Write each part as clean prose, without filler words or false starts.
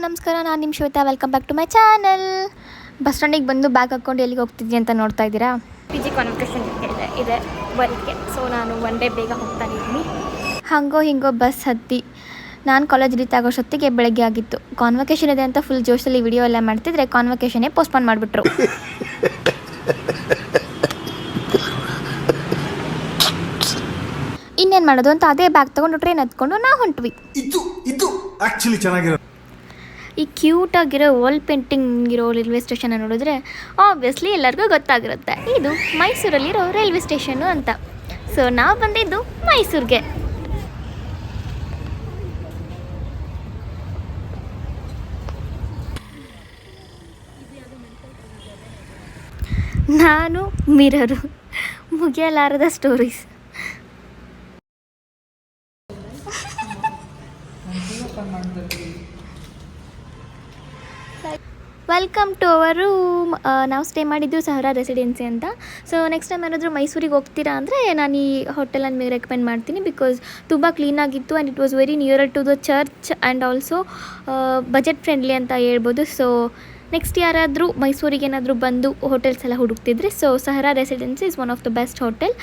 ನಮಸ್ಕಾರ, ನಾನು ನಿಮ್ಮ Shweta. Welcome back to my channel. Bus ಸ್ಟ್ಯಾಂಡಿಗೆ ಬಂದು ಬ್ಯಾಗ್ ಹಾಕ್ಕೊಂಡು ಎಲ್ಲಿಗೆ ಹೋಗ್ತಿದ್ವಿ ಅಂತ ನೋಡ್ತಾ ಇದ್ದೀರಾ. ಪಿ ಜಿ ಕಾನ್ವೊಕೇಷನ್ ಇದೆ ಬರೋಕ್ಕೆ. ಸೊ ನಾನು ಒನ್ ಡೇ ಬೇಗ ಹೋಗ್ತಾನೆ ಇದ್ದೀನಿ. ಹಾಗೋ ಹಿಂಗೋ ಬಸ್ ಹತ್ತಿ ನಾನು ಕಾಲೇಜ್ ರೀತಿ ಆಗೋಷ್ಟೊತ್ತಿಗೆ ಬೆಳಗ್ಗೆ ಆಗಿತ್ತು. ಕಾನ್ವೊಕೇಷನ್ ಇದೆ ಅಂತ ಫುಲ್ ಜೋಶಲ್ಲಿ ವಿಡಿಯೋ ಎಲ್ಲ ಮಾಡ್ತಿದ್ರೆ ಕಾನ್ವೊಕೇಷನ್ನೇ ಪೋಸ್ಟ್ಪೋನ್ ಮಾಡಿಬಿಟ್ರು. ಇನ್ನೇನು ಮಾಡೋದು ಅಂತ ಅದೇ ಬ್ಯಾಗ್ ತೊಗೊಂಡು ಟ್ರೈನ್ ಹತ್ಕೊಂಡು ನಾವು ಹೊಂಟ್ವಿ. ಇದು ಆಕ್ಚುಲಿ ಚೆನ್ನಾಗಿರೋ ಈ ಕ್ಯೂಟಾಗಿರೋ ವಾಲ್ ಪೇಂಟಿಂಗ್ ಇರೋ ರೈಲ್ವೆ ಸ್ಟೇಷನ್ ನೋಡಿದ್ರೆ ಆಬ್ವಿಯಸ್ಲಿ ಎಲ್ಲರಿಗೂ ಗೊತ್ತಾಗಿರುತ್ತೆ ಇದು ಮೈಸೂರಲ್ಲಿರೋ ರೈಲ್ವೆ ಸ್ಟೇಷನ್ನು ಅಂತ. ಸೊ ನಾವು ಬಂದಿದ್ದು ಮೈಸೂರಿಗೆ. ನಾನು ಮಿರರು, ಮುಗಿಯಲಾರದ stories. Welcome to our room. ನಾವು ಸ್ಟೇ ಮಾಡಿದ್ದು ಸಹರಾ ರೆಸಿಡೆನ್ಸಿ ಅಂತ. ಸೊ ನೆಕ್ಸ್ಟ್ ಟೈಮ್ ಏನಾದರೂ ಮೈಸೂರಿಗೆ ಹೋಗ್ತೀರಾ ಅಂದರೆ ನಾನು ಈ ಹೋಟೆಲನ್ನು ನಿಮಗೆ ರೆಕಮೆಂಡ್ ಮಾಡ್ತೀನಿ. ಬಿಕಾಸ್ ತುಂಬ ಕ್ಲೀನಾಗಿತ್ತು and it was very near to the church and also budget friendly ಅಂತ ಹೇಳ್ಬೋದು. ಸೊ ನೆಕ್ಸ್ಟ್ ಯಾರಾದರೂ ಮೈಸೂರಿಗೆ ಏನಾದರೂ ಬಂದು ಹೋಟೆಲ್ಸ್ ಎಲ್ಲ ಹುಡುಕ್ತಿದ್ರೆ so Sahara Residency is one of the best hotel.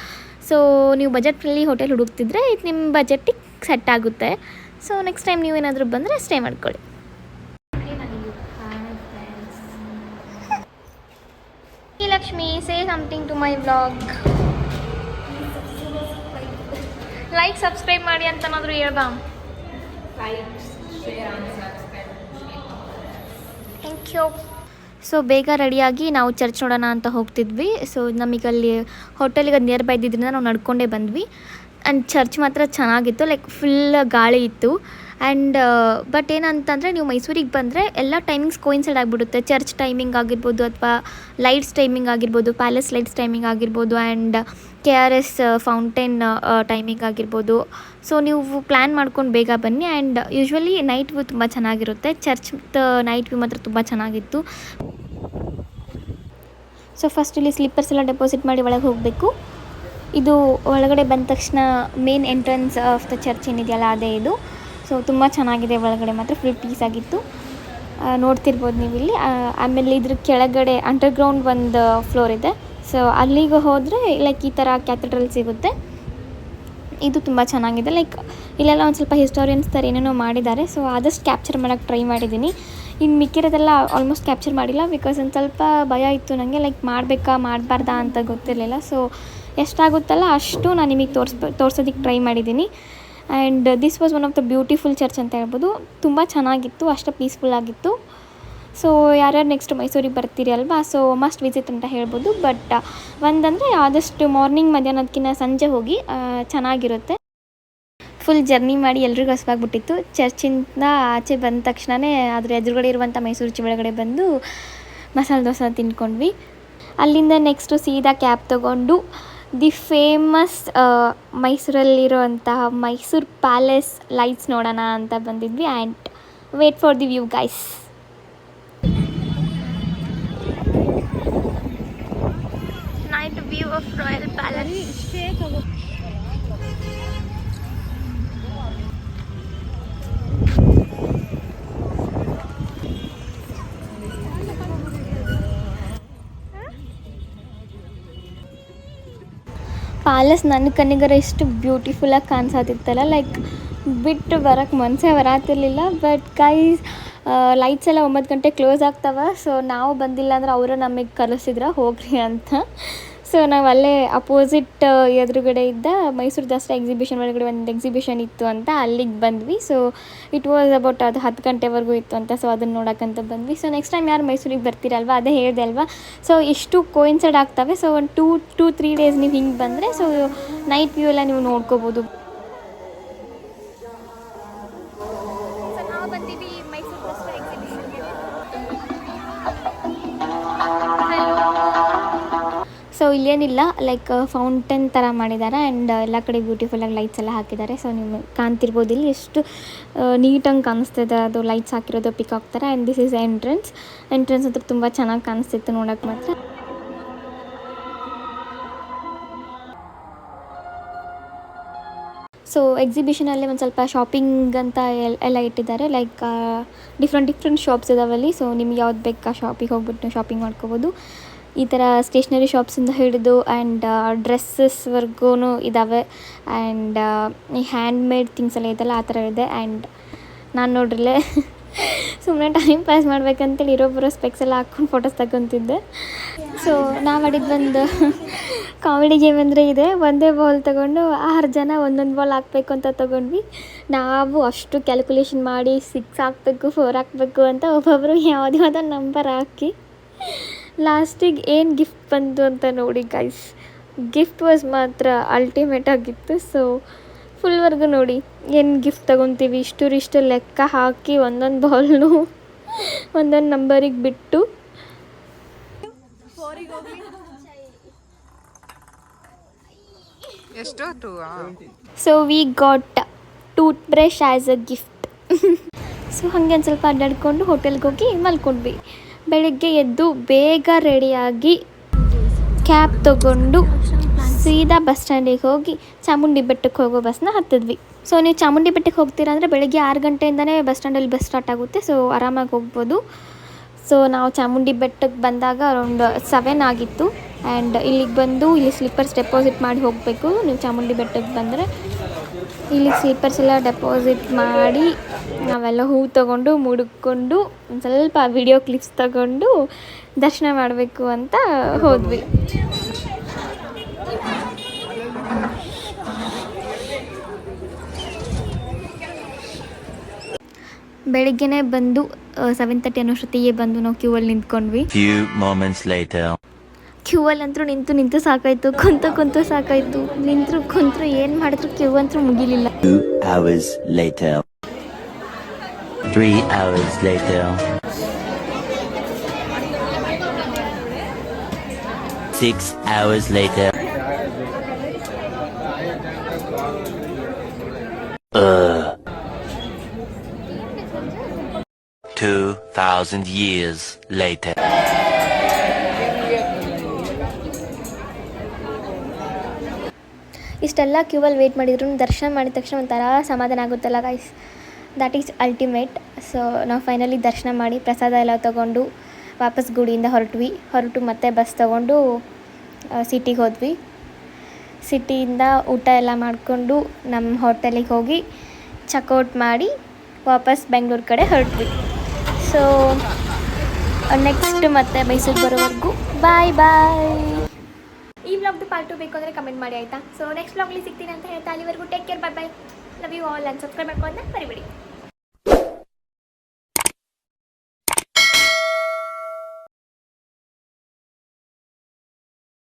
So ನೀವು ಬಜೆಟ್ ಫ್ರೆಂಡ್ಲಿ ಹೋಟೆಲ್ ಹುಡುಕ್ತಿದ್ರೆ ಇದು ನಿಮ್ಮ ಬಜೆಟ್ಟಿಗೆ ಸೆಟ್ ಆಗುತ್ತೆ. ಸೊ ನೆಕ್ಸ್ಟ್ ಟೈಮ್ ನೀವು ಏನಾದರೂ ಬಂದರೆ ಸ್ಟೇ ಮಾಡ್ಕೊಳ್ಳಿ. Lakshmi, say something to my vlog. Like, subscribe ಮಾಡಿ ಅಂತ ಏನಾದರೂ ಹೇಳ್ಬಾ. Thank you. ಸೊ ಬೇಗ ರೆಡಿಯಾಗಿ ನಾವು ಚರ್ಚ್ ನೋಡೋಣ ಅಂತ ಹೋಗ್ತಿದ್ವಿ. ಸೊ ನಮಗಲ್ಲಿ ಹೋಟೆಲಿಗೆ ನಿಯರ್ ಬೈ ಇದ್ದಿದ್ದರಿಂದ ನಾವು ನಡ್ಕೊಂಡೇ ಬಂದ್ವಿ. ಆ್ಯಂಡ್ ಚರ್ಚ್ ಮಾತ್ರ ಚೆನ್ನಾಗಿತ್ತು, ಲೈಕ್ ಫುಲ್ ಗಾಳಿ ಇತ್ತು. ಆ್ಯಂಡ್ ಬಟ್ ಏನಂತಂದರೆ ನೀವು ಮೈಸೂರಿಗೆ ಬಂದರೆ ಎಲ್ಲ ಟೈಮಿಂಗ್ಸ್ ಕೋಯಿನ್ಸೈಡ್ ಆಗಿಬಿಡುತ್ತೆ. ಚರ್ಚ್ ಟೈಮಿಂಗ್ ಆಗಿರ್ಬೋದು ಅಥವಾ ಲೈಟ್ಸ್ ಟೈಮಿಂಗ್ ಆಗಿರ್ಬೋದು, ಪ್ಯಾಲೇಸ್ ಲೈಟ್ಸ್ ಟೈಮಿಂಗ್ ಆಗಿರ್ಬೋದು ಆ್ಯಂಡ್ KRS ಫೌಂಟೇನ್ ಟೈಮಿಂಗ್ ಆಗಿರ್ಬೋದು. ಸೊ ನೀವು ಪ್ಲ್ಯಾನ್ ಮಾಡ್ಕೊಂಡು ಬೇಗ ಬನ್ನಿ. ಆ್ಯಂಡ್ ಯೂಶ್ವಲಿ ನೈಟ್ ವ್ಯೂ ತುಂಬ ಚೆನ್ನಾಗಿರುತ್ತೆ. ಚರ್ಚ್ ನೈಟ್ ವ್ಯೂ ಮಾತ್ರ ತುಂಬ ಚೆನ್ನಾಗಿತ್ತು. ಸೊ ಫಸ್ಟ್ ಇಲ್ಲಿ ಸ್ಲಿಪ್ಪರ್ಸ್ ಎಲ್ಲ ಡೆಪಾಸಿಟ್ ಮಾಡಿ ಒಳಗೆ ಹೋಗಬೇಕು. ಇದು ಒಳಗಡೆ ಬಂದ ತಕ್ಷಣ main entrance of the church ಏನಿದೆಯಲ್ಲ ಅದೇ ಇದು. ಸೊ ತುಂಬ ಚೆನ್ನಾಗಿದೆ, ಒಳಗಡೆ ಮಾತ್ರ ಫುಲ್ ಪೀಸ್ ಆಗಿತ್ತು. ನೋಡ್ತಿರ್ಬೋದು ನೀವು ಇಲ್ಲಿ. ಆಮೇಲೆ ಇದ್ರ ಕೆಳಗಡೆ ಅಂಡರ್ಗ್ರೌಂಡ್ ಒಂದು ಫ್ಲೋರ್ ಇದೆ. ಸೊ ಅಲ್ಲಿಗೆ ಹೋದರೆ ಲೈಕ್ ಈ ಥರ ಕ್ಯಾಥೆಡ್ರಲ್ ಸಿಗುತ್ತೆ. ಇದು ತುಂಬ ಚೆನ್ನಾಗಿದೆ. ಲೈಕ್ ಇಲ್ಲೆಲ್ಲ ಒಂದು ಸ್ವಲ್ಪ ಹಿಸ್ಟೋರಿಯನ್ಸ್ ಥರ ಏನೇನೋ ಮಾಡಿದ್ದಾರೆ. ಸೊ ಆದಷ್ಟು ಕ್ಯಾಪ್ಚರ್ ಮಾಡೋಕ್ಕೆ ಟ್ರೈ ಮಾಡಿದ್ದೀನಿ. ಇನ್ನು ಮಿಕ್ಕಿರೋದೆಲ್ಲ ಆಲ್ಮೋಸ್ಟ್ ಕ್ಯಾಪ್ಚರ್ ಮಾಡಿಲ್ಲ. ಬಿಕಾಸ್ ಒಂದು ಸ್ವಲ್ಪ ಭಯ ಇತ್ತು ನನಗೆ, ಲೈಕ್ ಮಾಡಬೇಕಾ ಮಾಡಬಾರ್ದಾ ಅಂತ ಗೊತ್ತಿರಲಿಲ್ಲ. ಸೊ ಎಷ್ಟಾಗುತ್ತಲ್ಲ ಅಷ್ಟು ನಾನು ನಿಮಗೆ ತೋರ್ಸೋದಕ್ಕೆ ಟ್ರೈ ಮಾಡಿದ್ದೀನಿ. And this was one of the beautiful church ಅಂತ ಹೇಳ್ಬೋದು. ತುಂಬ ಚೆನ್ನಾಗಿತ್ತು, ಅಷ್ಟು ಪೀಸ್ಫುಲ್ ಆಗಿತ್ತು. ಸೊ ಯಾರ್ಯಾರು ನೆಕ್ಸ್ಟ್ ಮೈಸೂರಿಗೆ ಬರ್ತೀರಿ ಅಲ್ವಾ, ಸೊ ಮಸ್ಟ್ ವಿಸಿಟ್ ಅಂತ ಹೇಳ್ಬೋದು. ಬಟ್ ಒಂದಂದರೆ ಆದಷ್ಟು ಮಾರ್ನಿಂಗ್ ಮಧ್ಯಾಹ್ನದಕ್ಕಿಂತ ಸಂಜೆ ಹೋಗಿ, ಚೆನ್ನಾಗಿರುತ್ತೆ. ಫುಲ್ ಜರ್ನಿ ಮಾಡಿ ಎಲ್ರಿಗೂ ಹಸುವಾಗ್ಬಿಟ್ಟಿತ್ತು. ಚರ್ಚಿಂದ ಆಚೆ ಬಂದ ತಕ್ಷಣವೇ ಅದ್ರ ಎದುರುಗಡೆ ಇರುವಂಥ ಮೈಸೂರು ರುಚಿ ಒಳಗಡೆ ಬಂದು ಮಸಾಲೆ ದೋಸೆ ತಿಂದ್ಕೊಂಡ್ವಿ. ಅಲ್ಲಿಂದ ನೆಕ್ಸ್ಟು ಸೀದಾ ಕ್ಯಾಬ್ ತೊಗೊಂಡು ದಿ ಫೇಮಸ್ ಮೈಸೂರಲ್ಲಿರುವಂತಹ ಮೈಸೂರು ಪ್ಯಾಲೇಸ್ ಲೈಟ್ಸ್ ನೋಡೋಣ ಅಂತ ಬಂದಿದ್ವಿ. And wait for the view guys. Night view of royal palace. Palace ನನ್ನ ಕಣ್ಣಿಗರ ಎಷ್ಟು ಬ್ಯೂಟಿಫುಲ್ಲಾಗಿ ಕಾಣಿಸತ್ತಿತ್ತಲ್ಲ, ಲೈಕ್ ಬಿಟ್ಟು ಬರೋಕ್ಕೆ ಮನಸ್ಸೇ ಬರತ್ತಿರಲಿಲ್ಲ. ಬಟ್ ಗೈಸ್ ಲೈಟ್ಸ್ ಎಲ್ಲ 9 ಗಂಟೆ ಕ್ಲೋಸ್ ಆಗ್ತವೆ. ಸೊ ನಾವು ಬಂದಿಲ್ಲ ಅಂದ್ರೆ ಅವರು ನಮಗೆ ಕರೆಸಿದ್ರು ಹೋಗ್ರಿ ಅಂತ. ಸೊ ನಾವು ಅಲ್ಲೇ ಅಪೋಸಿಟ್ ಎದುರುಗಡೆ ಇದ್ದ ಮೈಸೂರು ದಸರಾ ಎಕ್ಸಿಬಿಷನ್ ಒಳಗಡೆ ಒಂದು ಎಕ್ಸಿಬಿಷನ್ ಇತ್ತು ಅಂತ ಅಲ್ಲಿಗೆ ಬಂದ್ವಿ. ಸೊ ಇಟ್ ವಾಸ್ ಅಬೌಟ್ ಅದು 10 ಗಂಟೆವರೆಗೂ ಇತ್ತು ಅಂತ. ಸೊ ಅದನ್ನು ನೋಡೋಕ್ಕಂತ ಬಂದ್ವಿ. ಸೊ ನೆಕ್ಸ್ಟ್ ಟೈಮ್ ಯಾರು ಮೈಸೂರಿಗೆ ಬರ್ತೀರಲ್ವ, ಅದೇ ಹೇಳಿದೆ ಅಲ್ವಾ. ಸೊ ಇಷ್ಟು ಕೋಯಿನ್ಸೈಡ್ ಆಗ್ತವೆ. ಸೊ ಒಂದು 2-3 ಡೇಸ್ ನೀವು ಹಿಂಗೆ ಬಂದರೆ ಸೊ ನೈಟ್ ವ್ಯೂ ಎಲ್ಲ ನೀವು ನೋಡ್ಕೋಬೋದು. ಸೊ ನಾವು ಬಂದಿದ್ದೀವಿ ಮೈಸೂರು ದಸರಾ ಎಕ್ಸಿಬಿಷನ್ಗೆ. ಸೊ ಇಲ್ಲೇನಿಲ್ಲ, ಲೈಕ್ ಫೌಂಟೇನ್ ಥರ ಮಾಡಿದ್ದಾರೆ ಆ್ಯಂಡ್ ಎಲ್ಲ ಕಡೆ ಬ್ಯೂಟಿಫುಲ್ಲಾಗಿ ಲೈಟ್ಸ್ ಎಲ್ಲ ಹಾಕಿದ್ದಾರೆ. ಸೊ ನೀವು ಕಾಣ್ತಿರ್ಬೋದು ಇಲ್ಲಿ ಎಷ್ಟು ನೀಟಾಗಿ ಕಾಣಿಸ್ತಿದೆ ಅದು ಲೈಟ್ಸ್ ಹಾಕಿರೋದು ಪಿಕಾಕ್ ಥರ. ಆ್ಯಂಡ್ ದಿಸ್ ಈಸ್ ಎಂಟ್ರೆನ್ಸ್ ಅಂತ ತುಂಬ ಚೆನ್ನಾಗಿ ಕಾಣಿಸ್ತಿತ್ತು ನೋಡೋಕ್ಕೆ ಮಾತ್ರ. ಸೊ ಎಕ್ಸಿಬಿಷನಲ್ಲಿ ಒಂದು ಸ್ವಲ್ಪ ಶಾಪಿಂಗ್ ಅಂತ ಎಲ್ಲ ಇಟ್ಟಿದ್ದಾರೆ, ಲೈಕ್ ಡಿಫ್ರೆಂಟ್ ಶಾಪ್ಸ್ ಇದಾವಲ್ಲಿ. ಸೊ ನಿಮ್ಗೆ ಯಾವ್ದು ಬೇಕು ಆ ಶಾಪಿಗೆ ಹೋಗ್ಬಿಟ್ಟು ನೀವು ಶಾಪಿಂಗ್ ಮಾಡ್ಕೋಬೋದು. ಈ ಥರ ಸ್ಟೇಷ್ನರಿ ಶಾಪ್ಸಿಂದ ಹಿಡಿದು ಆ್ಯಂಡ್ ಡ್ರೆಸ್ಸಸ್ವರೆಗೂ ಇದ್ದಾವೆ. ಆ್ಯಂಡ್ ಈ ಹ್ಯಾಂಡ್ ಮೇಡ್ ಥಿಂಗ್ಸ್ ಎಲ್ಲ ಇದೆಲ್ಲ ಆ ಥರ ಇದೆ. ಆ್ಯಂಡ್ ನಾನು ನೋಡ್ರಲ್ಲೇ ಸುಮ್ಮನೆ ಟೈಮ್ ಪಾಸ್ ಮಾಡ್ಬೇಕಂತೇಳಿ ಇರೋ ಸ್ಪೆಕ್ಸ್ ಎಲ್ಲ ಹಾಕ್ಕೊಂಡು ಫೋಟೋಸ್ ತಗೊತಿದ್ದೆ. ಸೊ ನಾವು ಆಡಿದ್ದೊಂದು ಕಾಮಿಡಿ ಗೇಮ್ ಅಂದರೆ ಇದೆ, ಒಂದೇ ಬಾಲ್ ತೊಗೊಂಡು 6 ಜನ ಒಂದೊಂದು ಬಾಲ್ ಹಾಕಬೇಕು ಅಂತ ತೊಗೊಂಡ್ವಿ. ನಾವು ಅಷ್ಟು ಕ್ಯಾಲ್ಕುಲೇಷನ್ ಮಾಡಿ 6 ಹಾಕಬೇಕು 4 ಹಾಕಬೇಕು ಅಂತ ಒಬ್ಬೊಬ್ಬರು ಯಾವುದ್ಯಾವುದೋ ನಂಬರ್ ಹಾಕಿ ಲಾಸ್ಟಿಗೆ ಏನು ಗಿಫ್ಟ್ ಬಂತು ಅಂತ ನೋಡಿ ಗೈಸ್. ಗಿಫ್ಟ್ ವಾಸ್ ಮಾತ್ರ ಅಲ್ಟಿಮೇಟ್ ಆಗಿತ್ತು. ಸೊ ಫುಲ್ವರೆಗೂ ನೋಡಿ ಏನು ಗಿಫ್ಟ್ ತೊಗೊತೀವಿ ಇಷ್ಟು ಲೆಕ್ಕ ಹಾಕಿ ಒಂದೊಂದು ಬಾಲ್ನು ಒಂದೊಂದು ನಂಬರಿಗೆ ಬಿಟ್ಟು so we got tooth brush as a gift. So ಹಾಗೆ ಒಂದು ಸ್ವಲ್ಪ ಅಡ್ಡಾಡ್ಕೊಂಡು ಹೋಟೆಲ್ಗೆ ಹೋಗಿ ಮಲ್ಕೊಂಡ್ವಿ. ಬೆಳಗ್ಗೆ ಎದ್ದು ಬೇಗ ರೆಡಿಯಾಗಿ ಕ್ಯಾಬ್ ತೊಗೊಂಡು ಸೀದಾ ಬಸ್ ಸ್ಟ್ಯಾಂಡಿಗೆ ಹೋಗಿ ಚಾಮುಂಡಿ ಬೆಟ್ಟಕ್ಕೆ ಹೋಗೋ ಬಸ್ನ ಹತ್ತಿದ್ವಿ. ಸೊ ನೀವು ಚಾಮುಂಡಿ ಬೆಟ್ಟಕ್ಕೆ ಹೋಗ್ತೀರಾ ಅಂದರೆ ಬೆಳಗ್ಗೆ 6 ಗಂಟೆಯಿಂದನೇ ಬಸ್ ಸ್ಟ್ಯಾಂಡಲ್ಲಿ ಬಸ್ ಸ್ಟಾರ್ಟ್ ಆಗುತ್ತೆ. ಸೊ ಆರಾಮಾಗಿ ಹೋಗ್ಬೋದು. ಸೊ ನಾವು ಚಾಮುಂಡಿ ಬೆಟ್ಟಕ್ಕೆ ಬಂದಾಗ ಅರೌಂಡ್ 7 ಆಗಿತ್ತು. ಆ್ಯಂಡ್ ಇಲ್ಲಿಗೆ ಬಂದು ಇಲ್ಲಿ ಸ್ಲಿಪ್ಪರ್ಸ್ ಡೆಪಾಸಿಟ್ ಮಾಡಿ ಹೋಗಬೇಕು. ನೀವು ಚಾಮುಂಡಿ ಬೆಟ್ಟಕ್ಕೆ ಬಂದರೆ ಇಲ್ಲಿ ಸ್ಲಿಪ್ಪರ್ಸ್ ಎಲ್ಲ ಡೆಪಾಸಿಟ್ ಮಾಡಿ ನಾವೆಲ್ಲ ಹೂ ತೊಗೊಂಡು ಮುಡುಕೊಂಡು ಒಂದು ಸ್ವಲ್ಪ ವಿಡಿಯೋ ಕ್ಲಿಪ್ಸ್ ತಗೊಂಡು ದರ್ಶನ ಮಾಡಬೇಕು ಅಂತ ಹೋದ್ವಿ. ಬೆಳಿಗ್ಗೆನೇ ಬಂದು 7:30 ಅನ್ನೋಷ್ಟೊತ್ತಿಗೆ ಬಂದು ನಾವು ಕ್ಯೂವಲ್ಲಿ ನಿಂತ್ಕೊಂಡ್ವಿ. ಕ್ಯೂವಲ್ಲಿ ಅಂತೂ ನಿಂತು ಸಾಕಾಯಿತು, ಕುಂತು ಸಾಕಾಯಿತು. ಕುಂತರು ಏನು ಮಾಡಿದ್ರು ಕ್ಯೂ ಅಂತೂ ಮುಗಿಲಿಲ್ಲ. 2 hours later. 3 hours later. 6 hours later. 2,000 years later. ಇಷ್ಟೆಲ್ಲ ಕ್ಯೂವಲ್ಲಿ ವೆಯ್ಟ್ ಮಾಡಿದ್ರು ದರ್ಶನ ಮಾಡಿದ ತಕ್ಷಣ ಒಂಥರ ಸಮಾಧಾನ ಆಗುತ್ತಲ್ಲ guys, that is ultimate. So ನಾವು ಫೈನಲಿ ದರ್ಶನ ಮಾಡಿ ಪ್ರಸಾದ ಎಲ್ಲ ತೊಗೊಂಡು ವಾಪಸ್ ಗುಡಿಯಿಂದ ಹೊರಟು ಮತ್ತೆ ಬಸ್ ತೊಗೊಂಡು ಸಿಟಿಗೆ ಹೋದ್ವಿ. ಸಿಟಿಯಿಂದ ಊಟ ಎಲ್ಲ ಮಾಡಿಕೊಂಡು ನಮ್ಮ ಹೋಟೆಲಿಗೆ ಹೋಗಿ ಚೆಕ್ಔಟ್ ಮಾಡಿ ವಾಪಸ್ ಬೆಂಗಳೂರು ಕಡೆ ಹೊರಟ್ವಿ. ಸೊ ನೆಕ್ಸ್ಟ್ ಮತ್ತೆ ಮೈಸೂರಿಗೆ ಬರೋವರೆಗೂ ಬಾಯ್. ಈ ವ್ಲಾಗ್ದು ಪಾರ್ಟ್ 2 ಬೇಕು ಅಂದರೆ ಕಮೆಂಟ್ ಮಾಡಿ ಆಯಿತಾ. ಸೊ ನೆಕ್ಸ್ಟ್ ವ್ಲಾಗ್ಲಿ ಸಿಗ್ತೀನಿ ಅಂತ ಹೇಳ್ತಾ ಅಲ್ಲಿವರೆಗೂ take care, bye. Love you all and subscribe ಮಾಡ್ಕೊಳ್ಳೋದನ್ನ ಮರಿಬೇಡಿ.